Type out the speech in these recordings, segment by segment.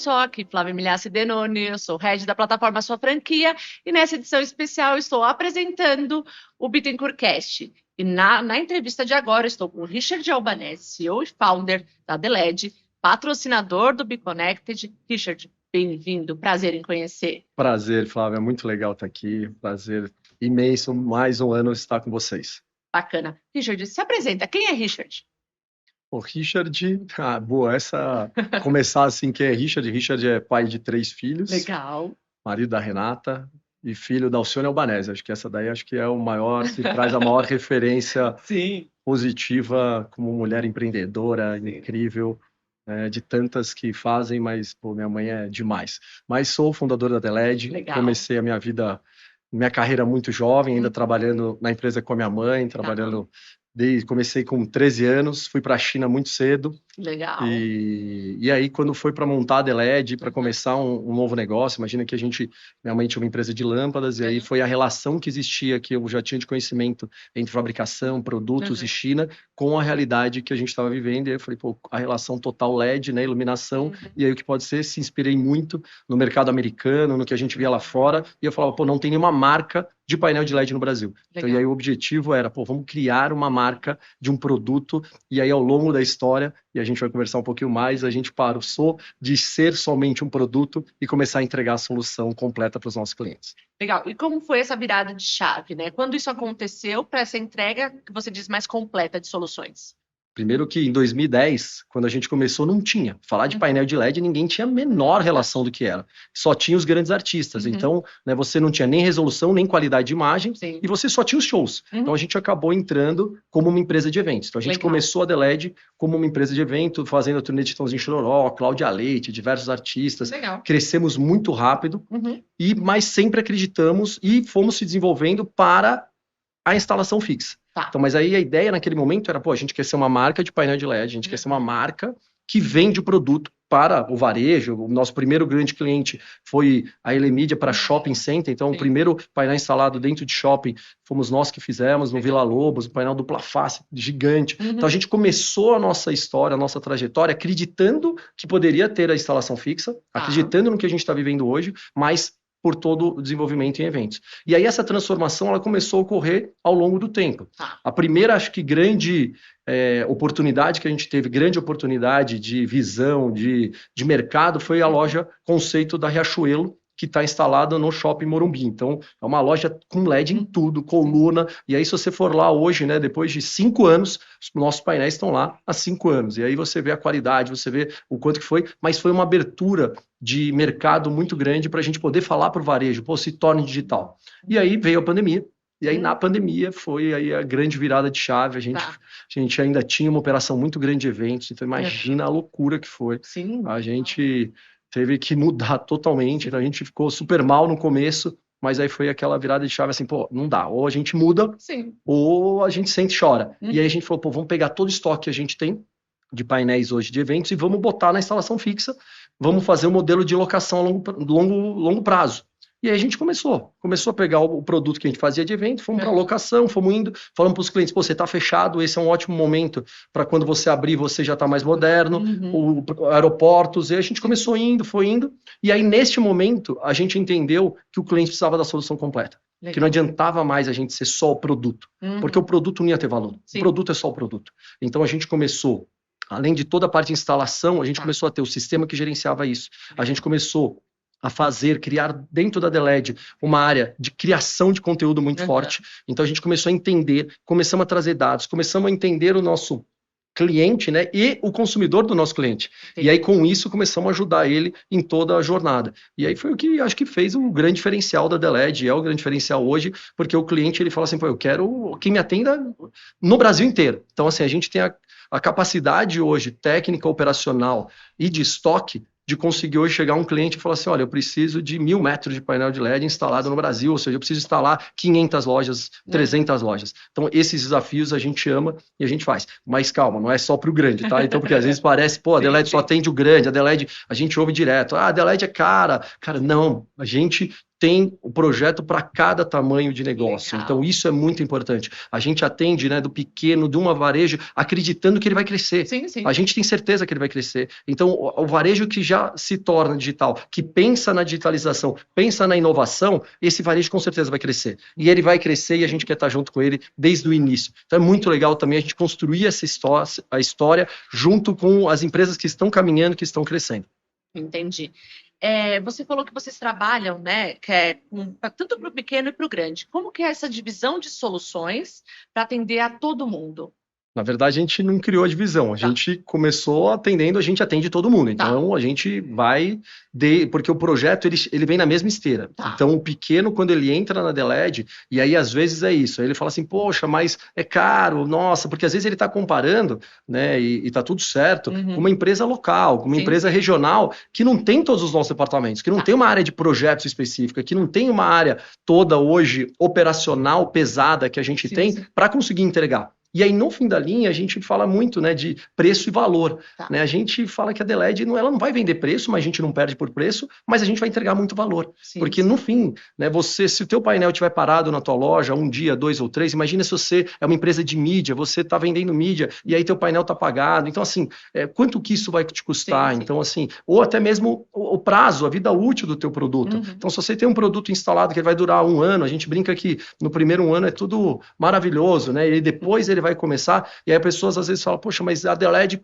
só, aqui Flávia Milhassi Denoni, eu sou head da plataforma Sua Franquia, e nessa edição especial estou apresentando o Bittencourt Cast. E na entrevista de agora estou com o Richard Albanese, CEO e founder da Deled, patrocinador do BeConnected. Richard, bem-vindo, prazer em conhecer. Prazer, Flávia, é muito legal estar aqui, prazer imenso, mais um ano estar com vocês. Bacana. Richard, se apresenta, quem é Richard? O Richard, boa, começar assim, quem é Richard? Richard é pai de 3 filhos. Legal. Marido da Renata e filho da Alcione Albanese. Acho que essa daí é o maior, que traz a maior referência positiva como mulher empreendedora, incrível, de tantas que fazem, mas minha mãe é demais. Mas sou fundador da Deled, comecei a minha carreira muito jovem, ainda trabalhando na empresa com a minha mãe, comecei com 13 anos, fui para a China muito cedo. Legal. E aí, quando foi para montar a Deled, para começar um novo negócio, imagina que minha mãe tinha uma empresa de lâmpadas, e aí foi a relação que existia, que eu já tinha de conhecimento entre fabricação, produtos e China, com a realidade que a gente estava vivendo. E aí eu falei, a relação total LED, né, iluminação, e aí o que pode ser, se inspirei muito no mercado americano, no que a gente via lá fora, e eu falava, não tem nenhuma marca de painel de LED no Brasil. Então, e aí o objetivo era, vamos criar uma marca de um produto, e aí ao longo da história, e a gente vai conversar um pouquinho mais, a gente passou de ser somente um produto e começar a entregar a solução completa para os nossos clientes. Legal. E como foi essa virada de chave, né? Quando isso aconteceu para essa entrega, que você diz, mais completa de soluções? Primeiro que em 2010, quando a gente começou, não tinha. Falar de painel de LED, ninguém tinha a menor relação do que era. Só tinha os grandes artistas. Então, né, você não tinha nem resolução, nem qualidade de imagem, e você só tinha os shows. Então, a gente acabou entrando como uma empresa de eventos. Então, a gente começou a Deled como uma empresa de evento, fazendo a turnê de Chitãozinho Chororó, Cláudia Leite, diversos artistas. Crescemos muito rápido, mas sempre acreditamos e fomos se desenvolvendo para a instalação fixa. Então, mas aí a ideia naquele momento era, a gente quer ser uma marca de painel de LED, a gente quer ser uma marca que vende o produto para o varejo. O nosso primeiro grande cliente foi a Elemídia para Shopping Center, então o primeiro painel instalado dentro de shopping fomos nós que fizemos, no Vila Lobos, o painel dupla face, gigante. Então a gente começou a nossa história, a nossa trajetória, acreditando que poderia ter a instalação fixa, acreditando no que a gente está vivendo hoje, mas por todo o desenvolvimento em eventos. E aí essa transformação ela começou a ocorrer ao longo do tempo. A primeira, acho que grande oportunidade que a gente teve, grande oportunidade de visão, de mercado, foi a loja conceito da Riachuelo, que está instalada no Shopping Morumbi. Então, é uma loja com LED em tudo, coluna, e aí se você for lá hoje, né, depois de 5 anos, os nossos painéis estão lá há 5 anos, e aí você vê a qualidade, você vê o quanto que foi, mas foi uma abertura de mercado muito grande para a gente poder falar para o varejo, se torne digital. E aí veio a pandemia, e aí na pandemia foi aí a grande virada de chave, a gente ainda tinha uma operação muito grande de eventos, então imagina a loucura que foi. A gente teve que mudar totalmente, então a gente ficou super mal no começo, mas aí foi aquela virada de chave assim, não dá, ou a gente muda, ou a gente sente e chora. E aí a gente falou, vamos pegar todo o estoque que a gente tem de painéis hoje de eventos e vamos botar na instalação fixa, vamos fazer um modelo de locação a longo prazo. E aí a gente começou a pegar o produto que a gente fazia de evento, fomos para locação, fomos indo, falamos para os clientes, você está fechado, esse é um ótimo momento para quando você abrir, você já está mais moderno, aeroportos, e a gente começou foi indo, e aí neste momento a gente entendeu que o cliente precisava da solução completa, que não adiantava mais a gente ser só o produto, porque o produto não ia ter valor, o produto é só o produto. Então a gente começou, além de toda a parte de instalação, a gente começou a ter o sistema que gerenciava isso, a gente começou a criar dentro da Deled uma área de criação de conteúdo muito forte. Então a gente começou a entender, começamos a trazer dados, começamos a entender o nosso cliente, né, e o consumidor do nosso cliente. E aí com isso começamos a ajudar ele em toda a jornada. E aí foi o que acho que fez o grande diferencial da Deled, é o grande diferencial hoje, porque o cliente ele fala assim, eu quero quem me atenda no Brasil inteiro. Então assim, a gente tem a capacidade hoje técnica, operacional e de estoque de conseguir hoje chegar um cliente e falar assim, olha, eu preciso de 1.000 metros de painel de LED instalado no Brasil, ou seja, eu preciso instalar 500 lojas, 300 lojas. Então, esses desafios a gente ama e a gente faz. Mas calma, não é só para o grande, tá? Então, porque às vezes parece, a Deled só atende o grande, a Deled, a gente ouve direto, a Deled é cara. Cara, não, a gente tem o projeto para cada tamanho de negócio. Legal. Então, isso é muito importante. A gente atende, né, do pequeno, de uma varejo, acreditando que ele vai crescer. Sim, sim. A gente tem certeza que ele vai crescer. Então, o varejo que já se torna digital, que pensa na digitalização, pensa na inovação, esse varejo com certeza vai crescer. E ele vai crescer e a gente quer estar junto com ele desde o início. Então, é muito legal também a gente construir essa história junto com as empresas que estão caminhando, que estão crescendo. Entendi. Você falou que vocês trabalham, né, tanto para o pequeno e para o grande. Como que é essa divisão de soluções para atender a todo mundo? Na verdade, a gente não criou a divisão. A gente começou atendendo, a gente atende todo mundo. Então, a gente vai... Porque o projeto, ele vem na mesma esteira. Então, o pequeno, quando ele entra na The-LED, e aí, às vezes, é isso. Aí ele fala assim, poxa, mas é caro, nossa... Porque, às vezes, ele está comparando, né, e está tudo certo, com uma empresa local, com uma empresa regional, que não tem todos os nossos departamentos, que não tem uma área de projetos específica, que não tem uma área toda hoje operacional, pesada, que a gente tem, para conseguir entregar. E aí, no fim da linha, a gente fala muito, né, de preço e valor. Né? A gente fala que a The-LED, ela não vai vender preço, mas a gente não perde por preço, mas a gente vai entregar muito valor. Porque no fim, né, se o teu painel estiver parado na tua loja, um dia, 2 ou 3, imagina se você é uma empresa de mídia, você está vendendo mídia, e aí teu painel está apagado. Então, assim, quanto que isso vai te custar? Então, assim, ou até mesmo o prazo, a vida útil do teu produto. Então, se você tem um produto instalado que vai durar 1 ano, a gente brinca que no primeiro ano é tudo maravilhoso, né? E depois ele vai começar, e aí as pessoas às vezes falam, poxa, mas a The-LED,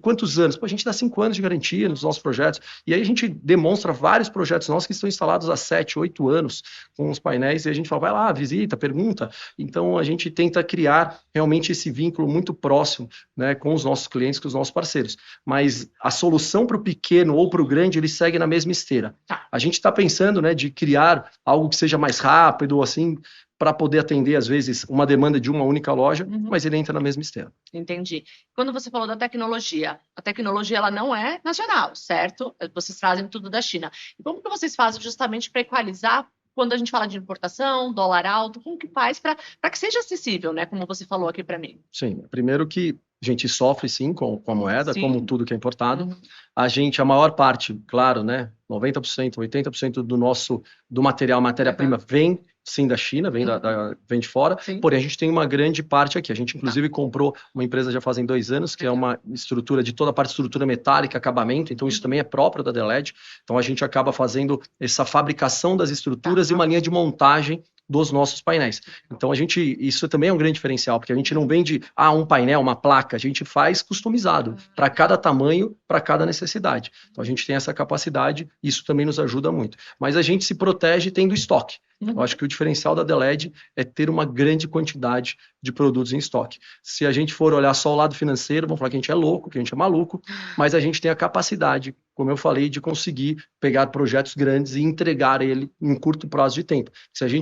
quantos anos? Pô, a gente dá 5 anos de garantia nos nossos projetos, e aí a gente demonstra vários projetos nossos que estão instalados há 7, 8 anos com os painéis, e a gente fala, vai lá, visita, pergunta. Então a gente tenta criar realmente esse vínculo muito próximo, né, com os nossos clientes, com os nossos parceiros. Mas a solução para o pequeno ou para o grande, ele segue na mesma esteira. A gente está pensando, né, de criar algo que seja mais rápido, assim, para poder atender, às vezes, uma demanda de uma única loja, mas ele entra na mesma esteira. Entendi. Quando você falou da tecnologia, a tecnologia ela não é nacional, certo? Vocês trazem tudo da China. E como que vocês fazem justamente para equalizar quando a gente fala de importação, dólar alto, como que faz para que seja acessível, né? Como você falou aqui para mim. Sim, primeiro que a gente sofre sim com a moeda, como tudo que é importado. A maior parte, claro, né, 90%, 80% do matéria-prima vem sim da China, vem de fora, porém a gente tem uma grande parte aqui. A gente inclusive comprou uma empresa já fazem 2 anos, que é uma estrutura de toda a parte de estrutura metálica, acabamento, então isso também é próprio da The-LED. Então a gente acaba fazendo essa fabricação das estruturas e uma linha de montagem dos nossos painéis. Então isso também é um grande diferencial, porque a gente não vende um painel, uma placa, a gente faz customizado para cada tamanho, para cada necessidade. Então a gente tem essa capacidade, isso também nos ajuda muito. Mas a gente se protege tendo estoque. Eu acho que o diferencial da The-LED é ter uma grande quantidade de produtos em estoque. Se a gente for olhar só o lado financeiro, vamos falar que a gente é louco, que a gente é maluco, mas a gente tem a capacidade, como eu falei, de conseguir pegar projetos grandes e entregar ele em curto prazo de tempo.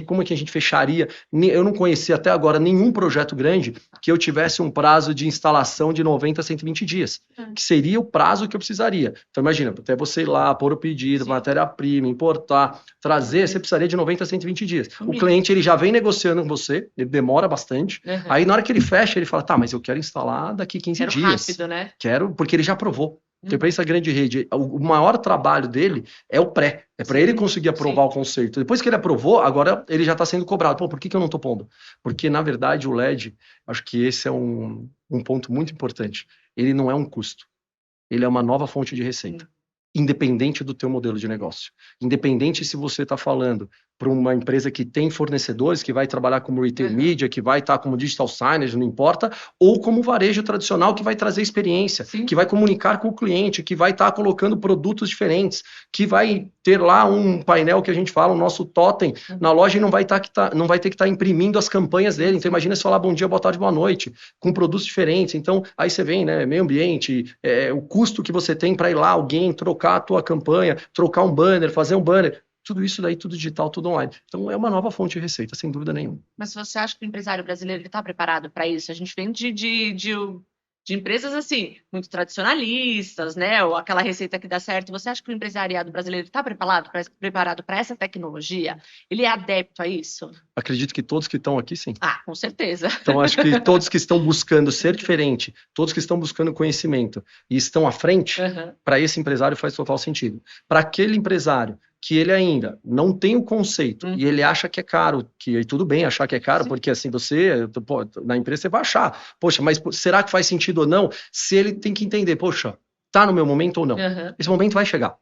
Como é que a gente fecharia? Eu não conheci até agora nenhum projeto grande que eu tivesse um prazo de instalação de 90 a 120 dias, que seria o prazo que eu precisaria. Então imagina, até você ir lá, pôr o pedido, matéria-prima, importar, trazer, você precisaria de 90 a 120 dias. O cliente, ele já vem negociando com você, ele demora bastante, aí na hora que ele fecha, ele fala, tá, mas eu quero instalar daqui 15 dias. Rápido, né? Quero, porque ele já aprovou. Porque para essa grande rede, o maior trabalho dele é o pré. É para ele conseguir aprovar o conceito. Depois que ele aprovou, agora ele já está sendo cobrado. Pô, por que eu não estou pondo? Porque, na verdade, o LED, acho que esse é um ponto muito importante. Ele não é um custo. Ele é uma nova fonte de receita. Independente do teu modelo de negócio. Independente se você está falando para uma empresa que tem fornecedores, que vai trabalhar como retail media, que vai estar como digital signage, não importa, ou como varejo tradicional, que vai trazer experiência, que vai comunicar com o cliente, que vai estar colocando produtos diferentes, que vai ter lá um painel que a gente fala, o nosso totem, na loja e não vai ter que estar imprimindo as campanhas dele. Então imagina se falar bom dia, boa tarde, boa noite, com produtos diferentes. Então aí você vem, né, meio ambiente, o custo que você tem para ir lá, alguém trocar a tua campanha, trocar um banner, fazer um banner, tudo isso daí, tudo digital, tudo online. Então é uma nova fonte de receita, sem dúvida nenhuma. Mas você acha que o empresário brasileiro está preparado para isso? A gente vem de empresas assim, muito tradicionalistas, né? Ou aquela receita que dá certo. Você acha que o empresariado brasileiro está preparado para essa tecnologia? Ele é adepto a isso? Acredito que todos que estão aqui, sim. Com certeza. Então, acho que todos que estão buscando ser diferente, todos que estão buscando conhecimento e estão à frente, para esse empresário faz total sentido. Para aquele empresário que ele ainda não tem o conceito e ele acha que é caro, que tudo bem achar que é caro, porque assim, na empresa você vai achar, poxa, mas será que faz sentido ou não? Se ele tem que entender, poxa, tá no meu momento ou não? Esse momento vai chegar,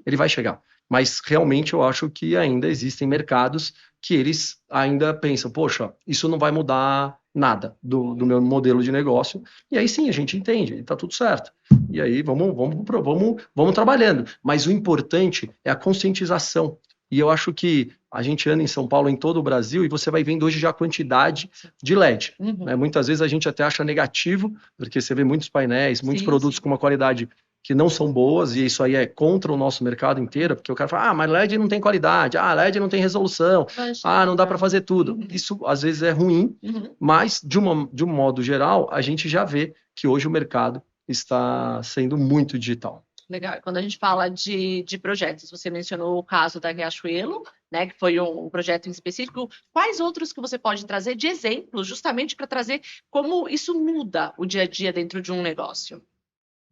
ele vai chegar. Mas realmente eu acho que ainda existem mercados que eles ainda pensam, poxa, isso não vai mudar nada do meu modelo de negócio. E aí sim, a gente entende, está tudo certo. E aí vamos trabalhando. Mas o importante é a conscientização. E eu acho que a gente anda em São Paulo, em todo o Brasil, e você vai vendo hoje já a quantidade de LED. Né? Muitas vezes a gente até acha negativo, porque você vê muitos painéis, muitos produtos com uma qualidade que não são boas, e isso aí é contra o nosso mercado inteiro, porque o cara fala, mas LED não tem qualidade, LED não tem resolução, não dá para fazer tudo. Isso às vezes é ruim, mas de um modo geral, a gente já vê que hoje o mercado está sendo muito digital. Legal. Quando a gente fala de projetos, você mencionou o caso da Riachuelo, né, que foi um projeto em específico. Quais outros que você pode trazer de exemplos, justamente para trazer como isso muda o dia a dia dentro de um negócio?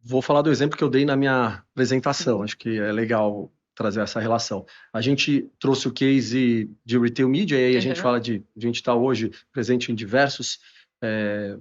Vou falar do exemplo que eu dei na minha apresentação, acho que é legal trazer essa relação. A gente trouxe o case de retail media, e aí a gente fala a gente está hoje presente em diversos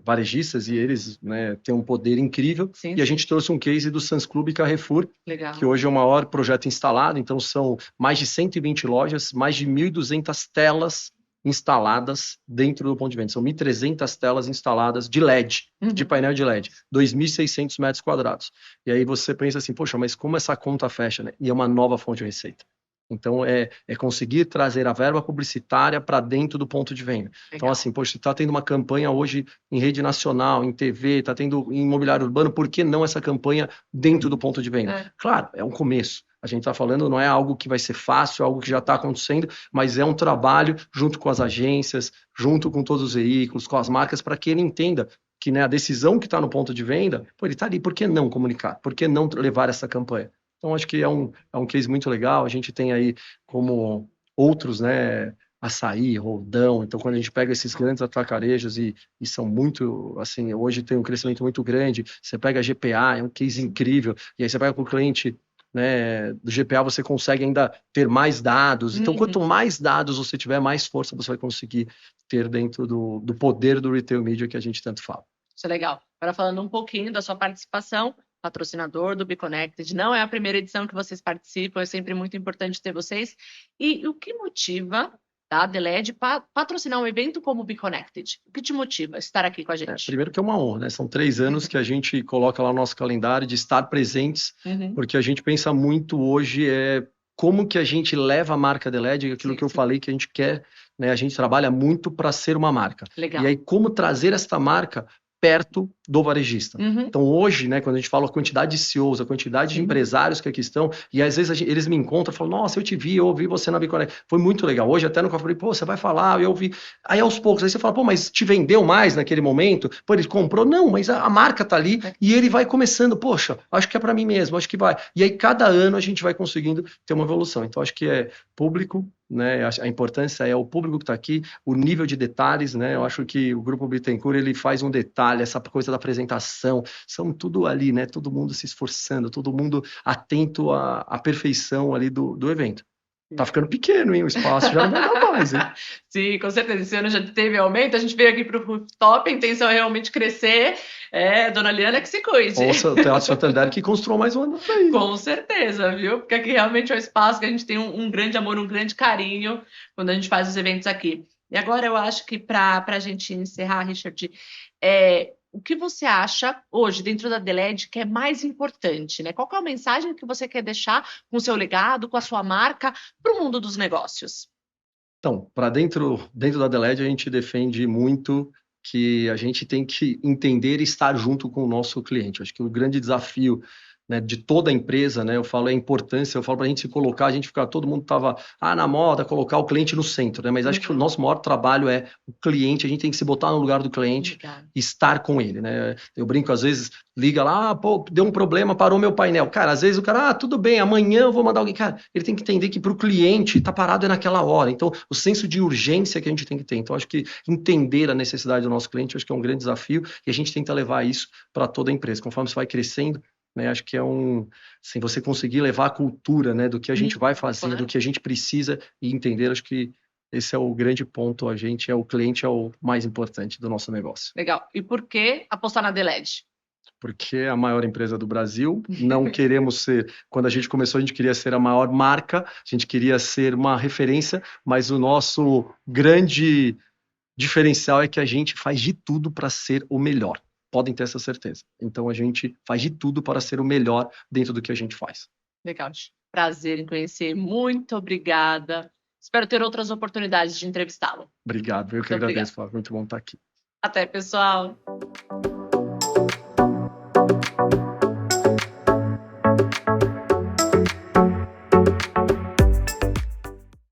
varejistas, e eles, né, têm um poder incrível, e a gente trouxe um case do Sam's Club e Carrefour, que hoje é o maior projeto instalado, então são mais de 120 lojas, mais de 1.200 telas instaladas dentro do ponto de venda. São 1.300 telas instaladas de LED, de painel de LED, 2.600 metros quadrados. E aí você pensa assim, poxa, mas como essa conta fecha, né? E é uma nova fonte de receita. Então, é conseguir trazer a verba publicitária para dentro do ponto de venda. Legal. Então, assim, poxa, está tendo uma campanha hoje em rede nacional, em TV, está tendo em imobiliário urbano, por que não essa campanha dentro do ponto de venda? Claro, é um começo. A gente está falando, não é algo que vai ser fácil, é algo que já está acontecendo, mas é um trabalho junto com as agências, junto com todos os veículos, com as marcas, para que ele entenda que, né, a decisão que está no ponto de venda, ele está ali, por que não comunicar? Por que não levar essa campanha? Então, acho que é um case muito legal. A gente tem aí como outros, né, Açaí, Roldão. Então, quando a gente pega esses grandes atacarejos e são muito, assim, hoje tem um crescimento muito grande, você pega a GPA, é um case incrível, e aí você pega com o cliente, né, do GPA, você consegue ainda ter mais dados. Então, quanto mais dados você tiver, mais força você vai conseguir ter dentro do poder do retail media que a gente tanto fala. Isso é legal. Agora, falando um pouquinho da sua participação, patrocinador do BeConnected, não é a primeira edição que vocês participam, é sempre muito importante ter vocês. E o que motiva a DLED patrocinar um evento como o BeConnected? O que te motiva a estar aqui com a gente? Primeiro que é uma honra, né? São 3 anos que a gente coloca lá no nosso calendário de estar presentes, porque a gente pensa muito hoje como que a gente leva a marca DLED, aquilo que eu falei que a gente quer, né? A gente trabalha muito para ser uma marca. Legal. E aí, como trazer esta marca perto do varejista. Então, hoje, né, quando a gente fala a quantidade de CEOs, a quantidade de empresários que aqui estão, e às vezes eles me encontram e falam, nossa, eu te vi, eu ouvi você na BeConnect. Foi muito legal. Hoje, até no café, eu falei, pô, você vai falar, eu ouvi. Aí, aos poucos, aí você fala, pô, mas te vendeu mais naquele momento? Pô, ele comprou? Não, mas a marca tá ali, e ele vai começando, poxa, acho que é para mim mesmo, acho que vai. E aí, cada ano, a gente vai conseguindo ter uma evolução. Então, acho que é público, né, a importância é o público que está aqui, o nível de detalhes, né, eu acho que o Grupo Bittencourt, ele faz um detalhe, essa coisa da apresentação, são tudo ali, né, todo mundo se esforçando, todo mundo atento à perfeição ali do evento. Tá ficando pequeno, hein, o espaço já não vai dar mais, hein? Sim, com certeza, esse ano já teve aumento, a gente veio aqui para o rooftop, a intenção é realmente crescer, dona Liana que se cuide. Ouça o Teatro Santander que construiu mais um ano aí. Com certeza, viu? Porque aqui realmente é um espaço que a gente tem um grande amor, um grande carinho quando a gente faz os eventos aqui. E agora eu acho que para a gente encerrar, Richard, o que você acha hoje dentro da DLED que é mais importante, né? Qual que é a mensagem que você quer deixar com o seu legado, com a sua marca para o mundo dos negócios? Então, para dentro da DLED a gente defende muito que a gente tem que entender e estar junto com o nosso cliente. Acho que o grande desafio, né, de toda a empresa, né, eu falo a importância, eu falo para a gente se colocar, a gente ficar, todo mundo estava na moda, colocar o cliente no centro, né, mas acho que o nosso maior trabalho é o cliente, a gente tem que se botar no lugar do cliente, estar com ele, né, eu brinco às vezes, liga lá, pô, deu um problema, parou meu painel, cara, às vezes o cara, tudo bem, amanhã eu vou mandar alguém, cara, ele tem que entender que para o cliente tá parado naquela hora, então o senso de urgência que a gente tem que ter, então acho que entender a necessidade do nosso cliente, acho que é um grande desafio, e a gente tenta levar isso para toda a empresa, conforme você vai crescendo, né? Acho que é assim, você conseguir levar a cultura, né, do que a gente vai fazer, do que a gente precisa e entender, acho que esse é o grande ponto, o cliente é o mais importante do nosso negócio. Legal. E por que apostar na The.Led? Porque é a maior empresa do Brasil, não queremos ser, quando a gente começou a gente queria ser a maior marca, a gente queria ser uma referência, mas o nosso grande diferencial é que a gente faz de tudo para ser o melhor, podem ter essa certeza. Então a gente faz de tudo para ser o melhor dentro do que a gente faz. Legal, prazer em conhecer, muito obrigada. Espero ter outras oportunidades de entrevistá-lo. Obrigado, eu que agradeço, Flávio, muito bom estar aqui. Até, pessoal.